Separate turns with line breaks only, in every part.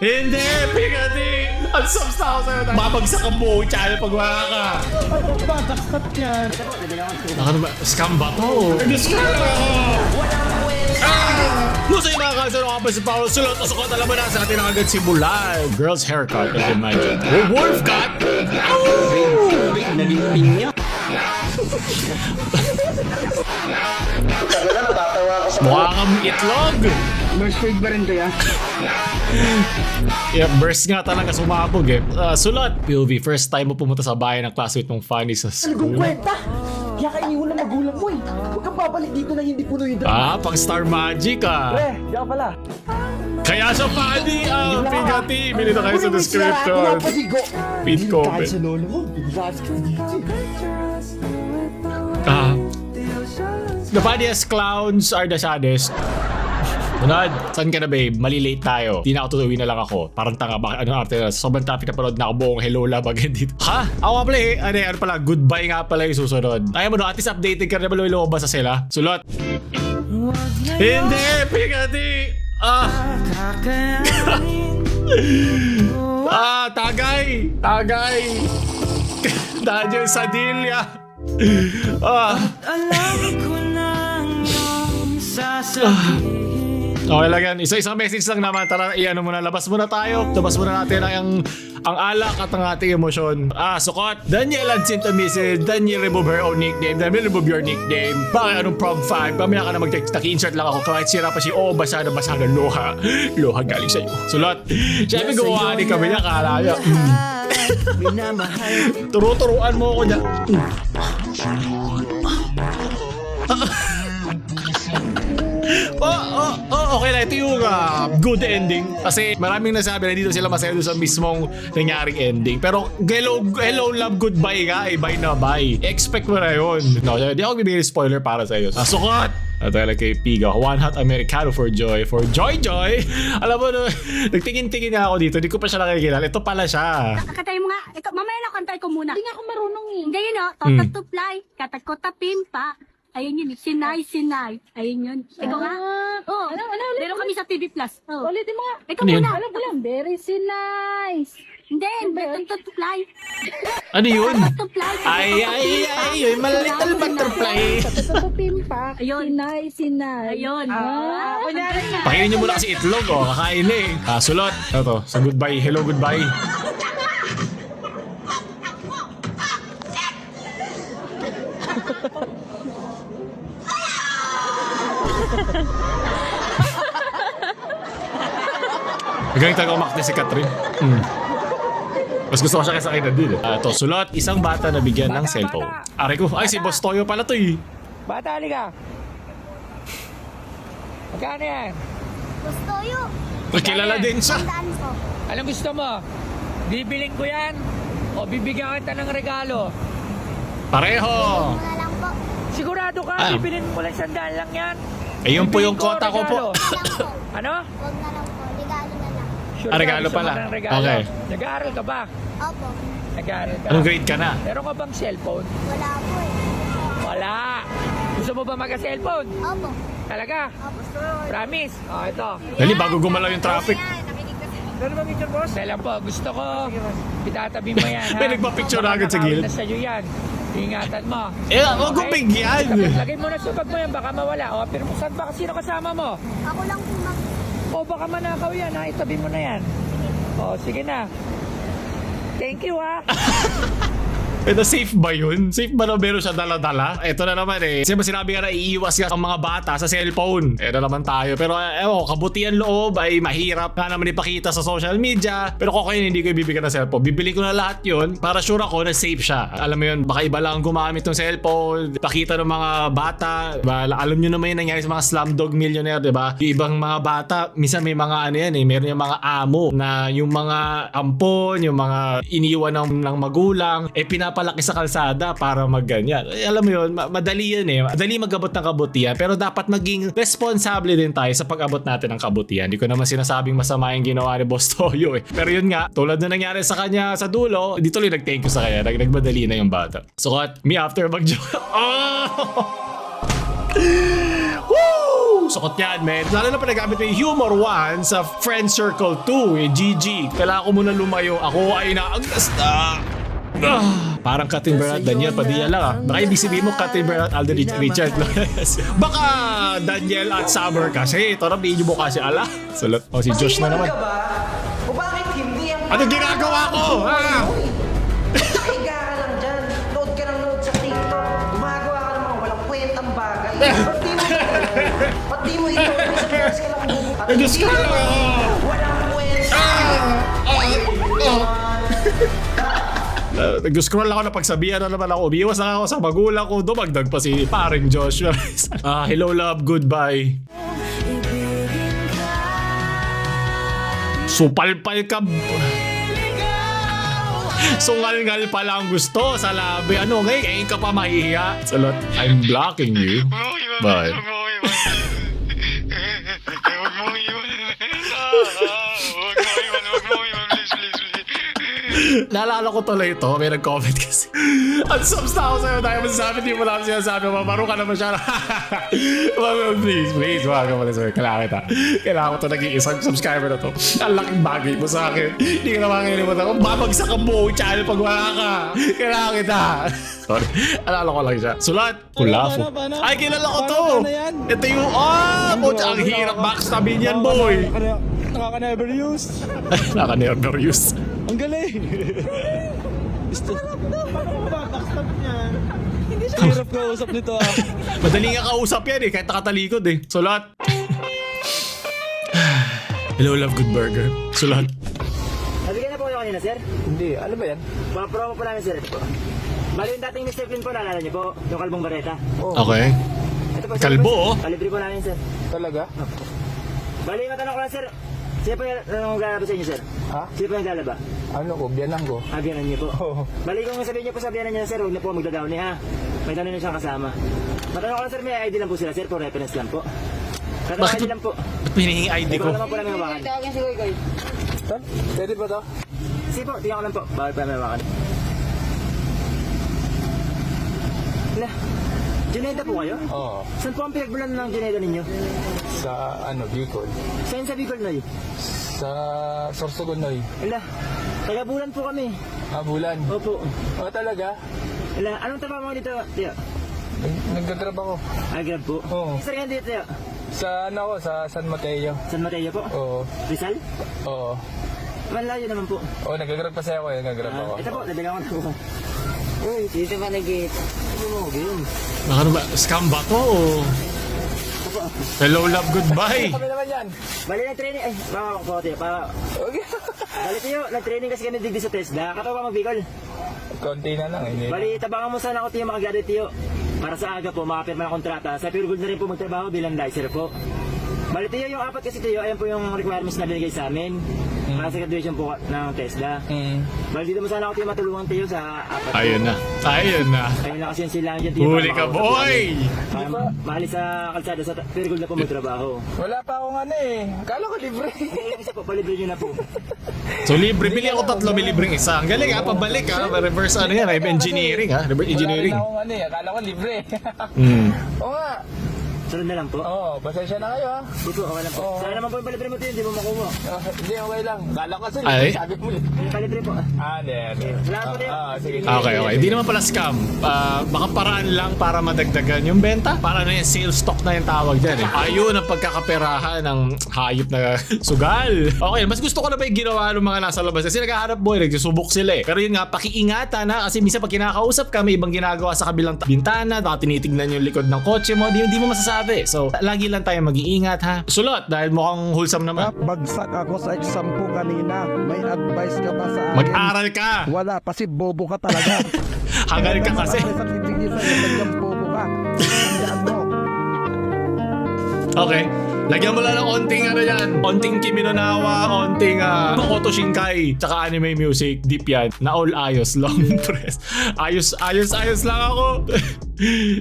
Hindi, Pigati! Ang subs na ako sa'yo. Babagsak ang buong channel pag wala ka.
Babagsak yan.
Ano ba? Scam ba to? Scam ako! Gusto yung mga kasano ka pa si Paolo Sulot o sukot alam mo na sa atin ang agad simulan. Girl's haircut, as imagine. Wolf cut!
Nalimping niya.
Mukha kang itlog!
Merge trade ba rin kaya?
Yeah, burst nga talaga sumabog eh. Sulot! POV, first time mo pumunta sa bahay ng classmate mong funny sa
Anong
school.
kwenta? Kaya ka iniwan ng magulang mo eh. Huwag kang babalik dito na hindi puno yung drama.
Pang Star Magic ah.
Pre, diyan pala.
Kaya siya funny Pigati! Bilito kayo sa description.
Pinapasigo.
Pin comment.
Kahit sa lolo mo, biglas ka dito
The funniest clowns are the saddest. Unad, saan ka na babe? Mali-late tayo. Di na ako tutuwi na lang ako. Parang tanga, bakit anong arte na? Sobrang traffic na panood na ako buong Hello Love again dito. Ha? Ako nga pala eh. Ano pala? Goodbye nga pala yung susunod. Ayaw mo no, at least updated ka na ba lumabas sa sila? Sulot. Hindi! Pigati! Tagay! Tagay! Daniel Sadilla!
Alam ko nang iyong sasabihin.
Okay lang yan. Isa-isang message lang naman. Tara, i-ano muna. Labas muna tayo. Labas muna natin ang alak at ang ating emosyon. Sukot. Daniel unsent a message. Daniel remove her own nickname. Daniel remove your nickname. Bakit anong prom 5? Mamaya ka na mag-text. Naki-insert lang ako. Kahit sira pa si basa na loha. Loha galing sa'yo. Sulot. Siyempre gumawa ni kami niya. Kala niya. Turo-turuan mo ako dyan. Okay lang. Ito yung good ending. Kasi maraming nasabi na dito sila masaya doon sa mismong nangyaring ending. Pero hello love, goodbye ka. Bye na bye. Expect mo na yun. No, di ako bibigay spoiler para sa iyo. Sukot! At lang kay Piga. One hot Americano for Joy. For Joy! Alam mo, no, nagtingin-tingin nga ako dito. Hindi ko pa siya nakikilala. Ito pala siya.
Katay mo nga. Ikaw, mamaya na kantay ko muna.
Hindi nga ako marunong eh.
Hindi yun o. Totat to fly. Katat ko tapimpa. Ayun yun. Sinay. Ayun yun. Ikaw nga. Oo.
Ano ulit?
Meron kami sa TV Plus. Oo.
Ulitin mo nga.
Ikaw
Ano yun?
muna.
Alam ko lang, very nice.
Hindi. Totat to fly.
Ano yun?
Totat to fly.
Ay, my little butterfly.
Pimpak.
Ayun.
Sinay.
Ayun.
Kunyari na.
Pakainin niyo muna kasi itlog, kakain na eh. Sulot. Ito, sa goodbye. Hello, goodbye. Magaling talaga umakti si Catherine. Mas gusto ko siya kaysa kay Nadine. Ito, sulot. Isang bata na bigyan ng cellphone. Aray ko, ay si Boss Toyo pala to eh.
Bata, halika. Magkano yan?
Gusto yun.
Kilala din siya.
Tandaan ko.
Anong gusto mo? Bibiling ko yan? O bibigyan kita ng regalo?
Pareho.
Wala lang po.
Sigurado ka?
Ah.
Bibilin mo lang 100 lang yan?
Ayun po yung
Bibigyan
kota ko po.
regalo.
Wala lang po.
Ano?
Huwag na lang po. Regalo na lang.
Sure
Regalo
gusto mo
pala.
ng regalo?
Okay.
Nag-aaral ka ba?
Opo.
Nag-aaral ka?
Anong grade ka na?
Meron ka bang cellphone?
Wala po eh.
Wala. Gusto mo ba mag-cellphone?
Opo.
Talaga?
Opo.
Promise? O, ito.
Dali, bago gumalaw yung traffic.
Ano ba picture, boss? Dahil po, gusto ko. Itatabi mo yan, ha?
May nagpa-picture na agad sa gilid.
Baka nakawin na sa'yo yan. Ingatan mo.
Huwag kong bigyan.
Lagay mo na sa bag mo yan, baka mawala. O, pero saan ba? Sino kasama mo?
Ako lang po mag...
O, baka manakaw yan, ha? Itabi mo na yan. O, sige na. Thank you, ha?
Pero safe ba yun? Safe ba na meron siya dala-dala? Ito na naman eh. Kasi sinabi nga na iiwas ka ang mga bata sa cellphone. Ito naman tayo. Pero kabutihan loob ay mahirap nga naman ipakita sa social media. Pero kung kayo hindi ko ibibigyan ng cellphone, bibili ko na lahat yun para sure ako na safe siya. Alam mo yun, baka iba lang gumamit ng cellphone, pakita ng mga bata. Diba? Alam nyo naman yung nangyari sa mga Slumdog Millionaire, diba? Yung ibang mga bata, minsan may mga ano yan eh, meron yung mga amo na yung mga ampon, yung mga iniwan ng magulang, pinapalaki sa kalsada para magganyan. Alam mo yun, madali yan eh. Madali magabot ng kabutihan, pero dapat maging responsable din tayo sa pag-abot natin ng kabutihan. Hindi ko naman sinasabing masama yung ginawa ni Boss Toyo eh. Pero yun nga, tulad na nangyari sa kanya sa dulo, di tuloy nag-thank you sa kanya. Nagmadali na yung bata. Sukot, me after mag-joke. Oh! Woo! Sukot yan, man. Lalo na pa nagamit mo yung humor 1 sa friend circle 2, yung GG. Kailangan ko muna lumayo. Ako ay naagdas na. Parang Catherine Bernard, Daniel Padilla lang ah. Baka ibig sabihin mo Catherine Bernard, Alden Richard Flores. Baka Daniel at Summer kasi. Ito na, video mo kasi ala. Sulat. O si Josh na naman.
O bakit hindi ang...
Ano ginagawa ko? Ha?
Higa ka lang dyan. Load ka ng load sa TikTok. Gumagawa ka ng mga walang kwentang bagay. Ba't di mo ito? Sa Diyos ka lang bubuka.
Ay, Diyos ka lang.
Walang kwenta.
Nag-scroll ako na pagsabihan na naman ako. Umiwas na ako sa magulang ko. Dumagdag pa si paring Josh. Hello love, goodbye. Supalpal ka. Sungal-ngal pa lang gusto sa labi. Ano ngayon ka pa mahihiya? Salot, I'm blocking you. Bye. Naalala ko tuloy ito. May nag-comment kasi. Ang subs na ako sa'yo dahil masasabi di mo lang sinasabi. Mabaro ka naman siya. Please. Wag ka muna sa'yo. Kailangan kita. Kailangan ko ito naging isang subscriber na to. Ang laking bagay mo sa akin. Hindi ka naman kinilimutan ko. Babagsak ang buong channel pag wala ka. Kailangan kita. Sorry. Alala ko lang siya. Sulat. Kulafo. Ay, kilala ko to. Ito yung, ang hirap backstabin yan, boy.
Nakaka-never use.
Naka-never use.
Ang galing. Backstop niyan. Hirap kausap nito ah.
Madali nga kausap yan kahit nakatalikod Sulat. Hello, love, good burger. Sulat.
Nabigyan na po kayo kanina, sir?
Hindi, ano ba yan?
Mga promo po namin, sir. Ito po. Bali yung dating Mr. Flynn po, naalala niyo po? Yung kalbong bareta.
Okay.
Ito po, sir.
Kalbo, oh.
Kalibre po namin, sir.
Talaga?
Bali, matanong ko lang, sir. Sino po yung naglalaba sa inyo, sir?
Ha?
Sino po yung naglalaba?
Ano ko, biyanang ko.
Biyanan niyo po.
Oo.
Bali, kung sabihin niyo po sa biyanan niyo, sir, huwag na po magdadowny, ha? May tanong na siyang kasama. Matanong ko lang, sir, may ID lang po sila, sir, for reference lang po. Matanong
Bakit?
ID lang po.
Ba't pinihingi ID ko?
Ito naman po namin hawakan.
Ito? Pwede ba to?
Sige po, tingnan ko lang po. Bawal pa namin hawakan. Wala. Juneda po kayo?
Oo.
Saan po ang pinagbulan ng Juneda ninyo?
Sa Bicol.
Saan sa Bicol, Noy?
Sa Sorsogon-Noy.
Wala. Taga-bulan po kami.
Bulan.
Opo.
Oo, talaga?
Wala. Anong trabaho mo dito, Tiyo?
Nagdadrab ako.
Grab po.
Oo.
Saan yan dito, Tiyo?
Sa San Mateo.
San Mateo po?
Oo.
Rizal?
Oo.
Malayo naman po.
Oo, nagagrab pa ako nagagrab ako.
Ito po, nabila ko na po. Uy, dito ba nag-gate? Ano mo, game?
Ano ba? Scam ba to? Hello, love, goodbye.
Kami naman yan.
Bali nag-training, ay, baka po, Tiyo.
Okay.
Bali, Tiyo, nag-training kasi kami digdi sa TESDA. Katawa ka mag-Bicol.
Konti na lang. Hindi.
Bali, tabangan mo sana ako, Tiyo, makagraduate, Tiyo. Para sa aga po, makapirma ng kontrata. Sa Pure Gold na rin po magtrabaho bilang licer po. Bali, Tiyo, yung apat kasi, Tiyo, ayan po yung requirements na binigay sa amin. Para sa graduation po ng TESDA. Bali, dito mo sana ako, Tiyo, matulungan, Tiyo, sa apat.
Ayun na.
Ayun na kasi yung silang dyan, Tiyo.
Huli ka, boy!
Mahali sa kalsada, sa Pure Gold na po magtrabaho.
Wala pa akong Kala ko libre.
Isa po, palibre nyo na po.
So, libre. Bili ako 3, may libreng isa. Ang galing pabalik Reverse yan. Engineering Reverse engineering.
Wala rin akong Akala ko libre. Oo nga.
Sunod na lang po.
Oo, pasensya na kayo ha.
Di po, okay lang po. Sana naman po yung palibre mo, Tiyo, hindi mo makuha.
Hindi, okay lang. Kala ko kasi
Ay?
sabi mo
Yung palibre po.
Hindi.
Salamat po, Tiyo.
Sige.
Okay. Hindi naman pala scam. Baka paraan lang para madagdagan yung benta. Para na yung sales stock na yung tawag dyan Ayun ang pagkakaperahan ng hayop na sugal. Okay, mas gusto ko na ba yung ginawa ng mga nasa labas? Kasi naghahanap boy, nagsusubok sila Pero yun nga, pakiingatan kasi minsan pag kinakausap ka, may ibang ginagawa sa kabilang bintana, baka tinitignan yung likod ng kotse mo, di mo masasabi. So, lagi lang tayo mag-iingat ha. Sulot, dahil mukhang wholesome naman.
Bagsak ako sa exam ko kanina. May advice ka ba sa akin?
Mag-aral ka!
Wala, kasi bobo ka talaga.
Hagal ka kasi.
Sa ibigay sa'yo, nagyang bobo ka. Tandaan mo.
Okay. Lagyan mo lang ng onting Kimi no Nawa, onting Makoto Shinkai, tsaka anime music, deep yan. Na all ayos, long press. Ayos lang ako.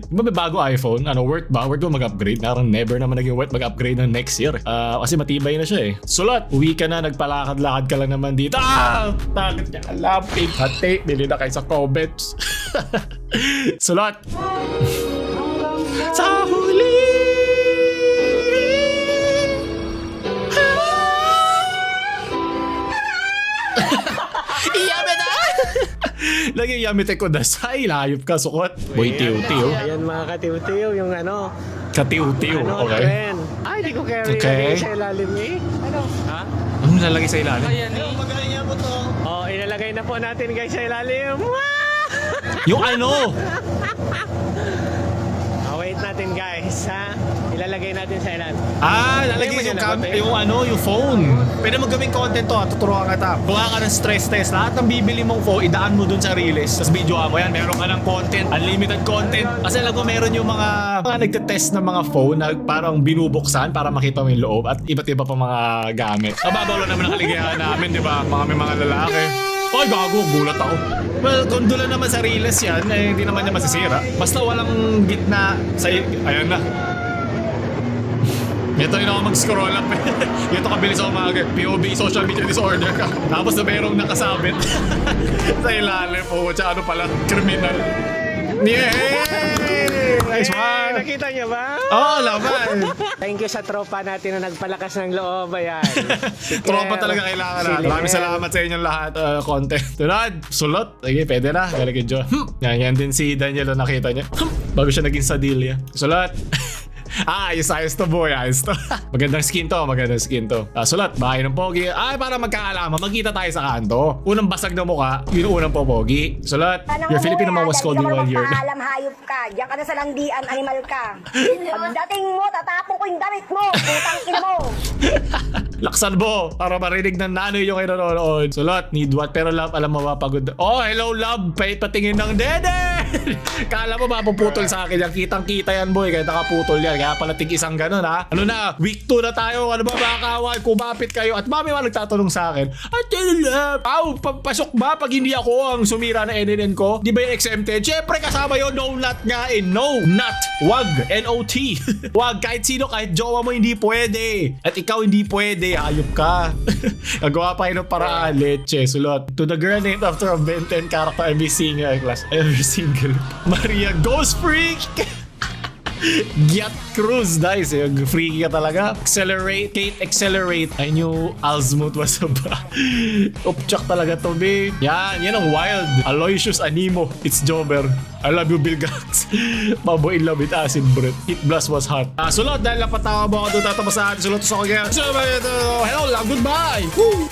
Diba may bago iPhone? Worth ba? Worth ba mag-upgrade? Narang never naman naging worth mag-upgrade ng next year. Kasi matibay na siya Sulot, uwi ka na, nagpalakad-lakad ka lang naman dito. Takit niya, lapig, hati, bili na kayo sa comments. Sulot. Sa huli! Iyame na! Lagi yamite ko dasay. Layop ka, sukot. Boy, tiw-tiw.
Ayan mga katiw-tiw, yung ano,
Katiw-tiw, okay.
trend. Ay, di ko kaya
Okay.
sa ilalim eh. Ano? Ha?
Ano lalagay sa ilalim?
Magaling mo to. Oh, ilalagay na po natin guys sa ilalim.
Yung ano?
Wait natin guys, ha? Ilalagay natin sa ilalim.
Lalagay yung ano, yung phone. Pwede mo gawing content to, tuturuan ka ta. Kuha ka ng stress test. Lahat ng bibili mong phone, idaan mo dun sa Reels. Tapos videoan mo yan. Meron ka ng content, unlimited content. Kasi alam ko meron yung mga nagtetest ng mga phone na parang binubuksan para makita mo yung loob at iba't iba pa mga gamit. Mababalo naman ang kaligayahan namin, di ba? May mga lalaki. Ay, gago, gulat ako. Well, kung doon naman sa Reels yan, eh, hindi naman niya masisira. Basta walang gitna sa... Ayan na. Ito yun ako mag-scroll up eh. Ito kabilis ako POV, social media disorder ka. Tapos na merong nakasabit sa ilalim. O, tsaka ano pala, kriminal. Yay! Nice one!
Nakita niyo ba?
Oo, laban.
Thank you sa tropa natin na nagpalakas ng loob. Ayan.
Tropa talaga kailangan na. Maraming salamat sa inyong lahat. Content. Tunad, sulot. Sige, pwede na. Galing yun. Yan din si Daniel na nakita niya. Bago siya naging sadilya. Sulot. Ayos to boy, ayos to. Magandang skin to. Sulat, bahay ng pogi. Para magkaalaman, magkita tayo sa kanto. Unang basag na mukha, yun ang unang popogi. Sulat, your Filipino mom was called me while here.
Alam, hayop ka. Diyan ka na sa landian, animal ka. Pagdating mo, tatapon ko yung damit mo. Putang ina mo.
Laksan mo, para marinig ng nanay yung kayo nanonood. Sulat, need what? Pero love, alam mo ba, pagod. Oh, hello love, patingin ng dede. Kala mo mapuputol sa akin yan. Kitang-kita yan boy, kahit nakaputol yan. Kaya pala tig isang ganun ha. Ano na, week 2 na tayo. Ano ba mga kawan? Kumapit kayo. At mami mga nagtatanong sa akin, pasok ba pag hindi ako ang sumira na NNN ko? Di ba yung exempted? Siyempre kasama yun, no not nga eh. No not. Wag. N-O-T. Wag. Kahit sino, kahit jowa mo hindi pwede. At ikaw hindi pwede. Hayop ka. Nagawa pa yun ng paraan. Leche. Sulot. To the girl named after a Ben 10 character every single class. Every single. Maria Ghost Freak. Gyat Cruz, nice. Freaky ka talaga. Accelerate, Kate Accelerate. I knew Alsmut was a ba. Upchak talaga to, babe. Yan ang wild. Aloysius Animo. It's Jobber. I love you, Bill Gax. Mabo in love with acid breath. Hit blast was hot. Sulot, dahil napatawa mo ako doon tatapos sa atin. Sulot sa ako. Hello lang, goodbye. Woo!